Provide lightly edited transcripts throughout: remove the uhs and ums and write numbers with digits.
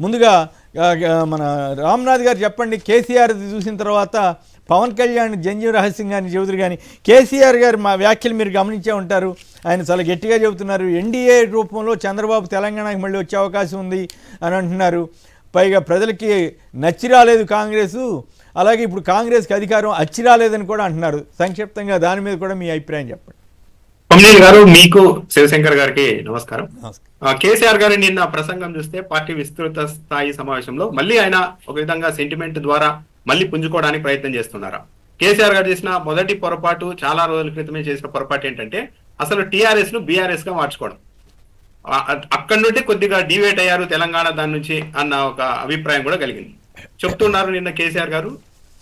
ముందుగా మన రామ్నాథ్ గారు చెప్పండి, కేసీఆర్ చూసిన తర్వాత పవన్ కళ్యాణ్ జంజీవ రహస్యం కానీ చెబుతారు, కానీ కేసీఆర్ గారు మా వ్యాఖ్యలు మీరు గమనించే ఉంటారు. ఆయన చాలా గట్టిగా చెబుతున్నారు. ఎన్డీఏ రూపంలో చంద్రబాబు తెలంగాణకి మళ్ళీ వచ్చే అవకాశం ఉంది అని అంటున్నారు. పైగా ప్రజలకి నచ్చి రాలేదు కాంగ్రెసు, అలాగే ఇప్పుడు కాంగ్రెస్కి అధికారం అచ్చి రాలేదని కూడా అంటున్నారు. సంక్షిప్తంగా దాని మీద కూడా మీ అభిప్రాయం చెప్పండి. కొమ్మినేని గారు, మీకు శివశంకర్ గారికి నమస్కారం. కేసీఆర్ గారి నిన్న ప్రసంగం చూస్తే పార్టీ విస్తృత స్థాయి సమావేశంలో మళ్ళీ ఆయన ఒక విధంగా సెంటిమెంట్ ద్వారా మళ్ళీ పుంజుకోవడానికి ప్రయత్నం చేస్తున్నారా? కేసీఆర్ గారు చేసిన మొదటి పొరపాటు, చాలా రోజుల క్రితమే చేసిన పొరపాటు ఏంటంటే అసలు టీఆర్ఎస్ ను బీఆర్ఎస్ గా మార్చుకోవడం. అక్కడి నుండి కొద్దిగా డివేట్ అయ్యారు తెలంగాణ దాని నుంచి అన్న ఒక అభిప్రాయం కూడా కలిగింది. చెప్తున్నారు నిన్న కేసీఆర్ గారు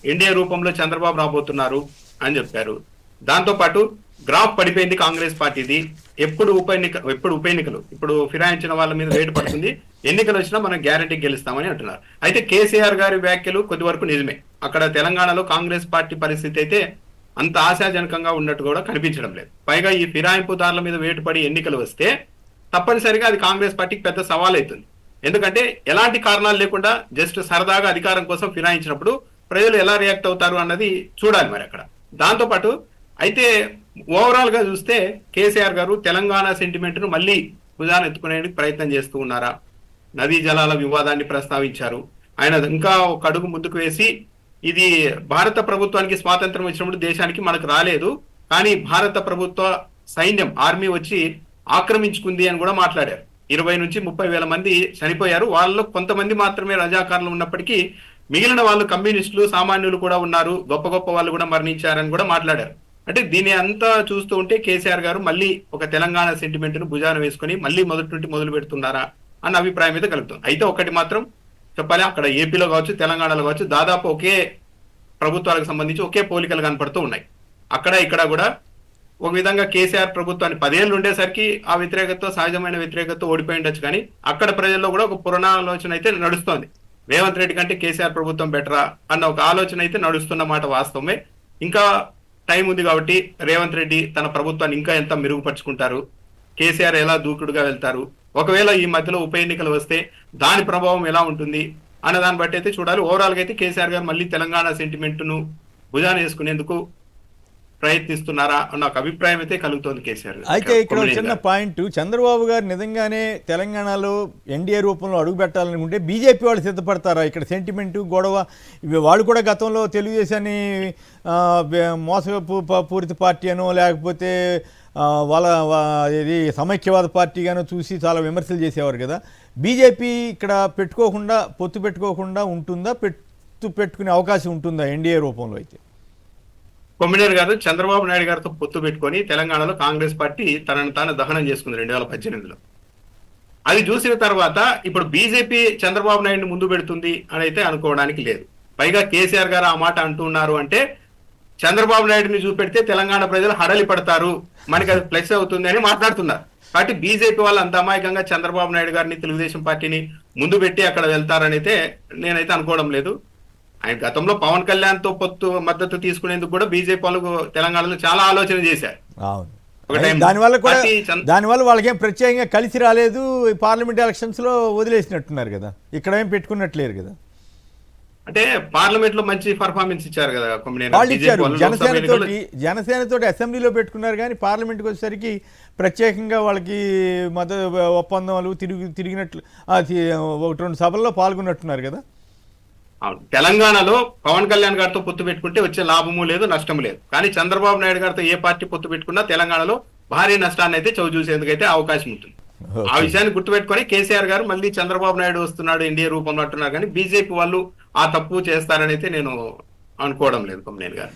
ఎన్డీఏ రూపంలో చంద్రబాబు రాబోతున్నారు అని చెప్పారు. దాంతో పాటు గ్రాఫ్ పడిపోయింది కాంగ్రెస్ పార్టీది, ఎప్పుడు ఉప ఎన్నికలు ఇప్పుడు ఫిరాయించిన వాళ్ళ మీద వేటు పడుతుంది, ఎన్నికలు వచ్చినా మనం గ్యారంటీ గెలుస్తామని అంటున్నారు. అయితే కేసీఆర్ గారి వ్యాఖ్యలు కొద్ది వరకు నిజమే. అక్కడ తెలంగాణలో కాంగ్రెస్ పార్టీ పరిస్థితి అయితే అంత ఆశాజనకంగా ఉన్నట్టు కూడా కనిపించడం లేదు. పైగా ఈ ఫిరాయింపుదారుల మీద వేటుపడి ఎన్నికలు వస్తే తప్పనిసరిగా అది కాంగ్రెస్ పార్టీకి పెద్ద సవాల్ అవుతుంది. ఎందుకంటే ఎలాంటి కారణాలు లేకుండా జస్ట్ సరదాగా అధికారం కోసం ఫిరాయించినప్పుడు ప్రజలు ఎలా రియాక్ట్ అవుతారు అన్నది చూడాలి మరి అక్కడ. దాంతోపాటు అయితే ఓవరాల్ గా చూస్తే కేసీఆర్ గారు తెలంగాణ సెంటిమెంట్ ను మళ్ళీ భుజాన్ని ఎత్తుకునేందుకు ప్రయత్నం చేస్తూ ఉన్నారా? నదీ జలాల వివాదాన్ని ప్రస్తావించారు. ఆయన ఇంకా ఒక అడుగు ముందుకు వేసి ఇది భారత ప్రభుత్వానికి స్వాతంత్రం వచ్చినప్పుడు దేశానికి మనకు రాలేదు, కానీ భారత ప్రభుత్వ సైన్యం ఆర్మీ వచ్చి ఆక్రమించుకుంది అని కూడా మాట్లాడారు. 20 నుంచి 30 వేల మంది చనిపోయారు. వాళ్ళలో కొంతమంది మాత్రమే రజాకారులు ఉన్నప్పటికీ మిగిలిన వాళ్ళు కమ్యూనిస్టులు, సామాన్యులు కూడా ఉన్నారు, గొప్ప గొప్ప వాళ్ళు కూడా మరణించారని కూడా మాట్లాడారు. అంటే దీని అంతా చూస్తూ ఉంటే కేసీఆర్ గారు మళ్ళీ ఒక తెలంగాణ సెంటిమెంట్ ను భుజాన వేసుకుని మళ్ళీ మొదటి నుండి మొదలు పెడుతున్నారా అన్న అభిప్రాయం అయితే కలుగుతుంది. అయితే ఒకటి మాత్రం చెప్పాలి, అక్కడ ఏపీలో కావచ్చు, తెలంగాణలో కావచ్చు, దాదాపు ఒకే ప్రభుత్వాలకు సంబంధించి ఒకే పోలికలు కనపడుతూ ఉన్నాయి. అక్కడ ఇక్కడ కూడా ఒక విధంగా కేసీఆర్ ప్రభుత్వాన్ని 10 ఏళ్ళు ఉండేసరికి ఆ వ్యతిరేకతతో, సహజమైన వ్యతిరేకతతో ఓడిపోయి ఉండొచ్చు, కానీ అక్కడ ప్రజల్లో కూడా ఒక పునరాలోచన అయితే నడుస్తోంది. రేవంత్ రెడ్డి కంటే కేసీఆర్ ప్రభుత్వం బెటరా అన్న ఒక ఆలోచన అయితే నడుస్తున్న మాట వాస్తవమే. ఇంకా టైం ఉంది కాబట్టి రేవంత్ రెడ్డి తన ప్రభుత్వాన్ని ఇంకా ఎంత మెరుగుపరుచుకుంటారు, కేసీఆర్ ఎలా దూకుడుగా వెళ్తారు, ఒకవేళ ఈ మధ్యలో ఉప ఎన్నికలు వస్తే దాని ప్రభావం ఎలా ఉంటుంది అన్న దాన్ని బట్టి అయితే చూడాలి. ఓవరాల్ గా అయితే కేసీఆర్ గారు మళ్ళీ తెలంగాణ సెంటిమెంట్ ను భుజాన వేసుకునేందుకు ప్రయత్నిస్తున్నారా అన్న ఒక అభిప్రాయం అయితే కలుగుతోంది కేసీఆర్. అయితే ఇక్కడ చిన్న పాయింట్, చంద్రబాబు గారు నిజంగానే తెలంగాణలో ఎన్డీఏ రూపంలో అడుగు పెట్టాలనుకుంటే బీజేపీ వాళ్ళు సిద్ధపడతారా? ఇక్కడ సెంటిమెంటు, గొడవ, వాళ్ళు కూడా గతంలో తెలుగుదేశాన్ని మోసపూరిత పార్టీ అనో లేకపోతే వాళ్ళ ఇది సమైక్యవాద పార్టీగానో చూసి చాలా విమర్శలు చేసేవారు కదా. బీజేపీ ఇక్కడ పొత్తు పెట్టుకోకుండా ఉంటుందా, పెట్టుకునే అవకాశం ఉంటుందా ఎన్డీఏ రూపంలో? అయితే కొమ్మినేని గారు చంద్రబాబు నాయుడు గారితో పొత్తు పెట్టుకొని తెలంగాణలో కాంగ్రెస్ పార్టీ తనను తాను దహనం చేసుకుంది 2018లో. అది చూసిన తర్వాత ఇప్పుడు బీజేపీ చంద్రబాబు నాయుడిని ముందు పెడుతుంది అని అయితే అనుకోవడానికి లేదు. పైగా కేసీఆర్ గారు ఆ మాట అంటున్నారు అంటే చంద్రబాబు నాయుడిని చూపెడితే తెలంగాణ ప్రజలు హడలి పడతారు, మనకి అది ప్లస్ అవుతుంది అని మాట్లాడుతున్నారు. కాబట్టి బీజేపీ వాళ్ళు అంత అమాయకంగా చంద్రబాబు నాయుడు గారిని, తెలుగుదేశం పార్టీని ముందు పెట్టి అక్కడ వెళ్తారని అయితే నేనైతే అనుకోవడం లేదు. ఆయన గతంలో పవన్ కళ్యాణ్ తో మద్దతు తీసుకునేందుకు కూడా బీజేపీ వాళ్ళు తెలంగాణలో చాలా ఆలోచన చేశారు. దానివల్ల వాళ్ళకేం ప్రత్యేకంగా కలిసి రాలేదు. పార్లమెంట్ ఎలక్షన్స్ లో వదిలేసినట్టున్నారు కదా, ఇక్కడ ఏం పెట్టుకున్నట్లేరు కదా. అంటే పార్లమెంట్ లో మంచి పర్ఫార్మెన్స్ ఇచ్చారు కదా వాళ్ళు ఇచ్చారు. జనసేనతోటి అసెంబ్లీలో పెట్టుకున్నారు, కానీ పార్లమెంట్కి వచ్చేసరికి ప్రత్యేకంగా వాళ్ళకి మద్దతు ఒప్పందాలు తిరిగినట్లు 1-2 సభల్లో పాల్గొన్నట్టున్నారు కదా. తెలంగాణలో పవన్ కళ్యాణ్ గారితో పొత్తు పెట్టుకుంటే వచ్చే లాభము లేదు, నష్టము లేదు. కానీ చంద్రబాబు నాయుడు గారితో ఏ పార్టీ పొత్తు పెట్టుకున్నా తెలంగాణలో భారీ నష్టాన్ని అయితే చవి చూసేందుకైతే అవకాశం ఉంటుంది. ఆ విషయాన్ని గుర్తుపెట్టుకొని కేసీఆర్ గారు మళ్ళీ చంద్రబాబు నాయుడు వస్తున్నాడు ఎన్డీఏ రూపంలో అంటున్నారు, కానీ బీజేపీ వాళ్ళు ఆ తప్పు చేస్తారని అయితే నేను అనుకోవడం లేదు కొమ్మినేని గారు.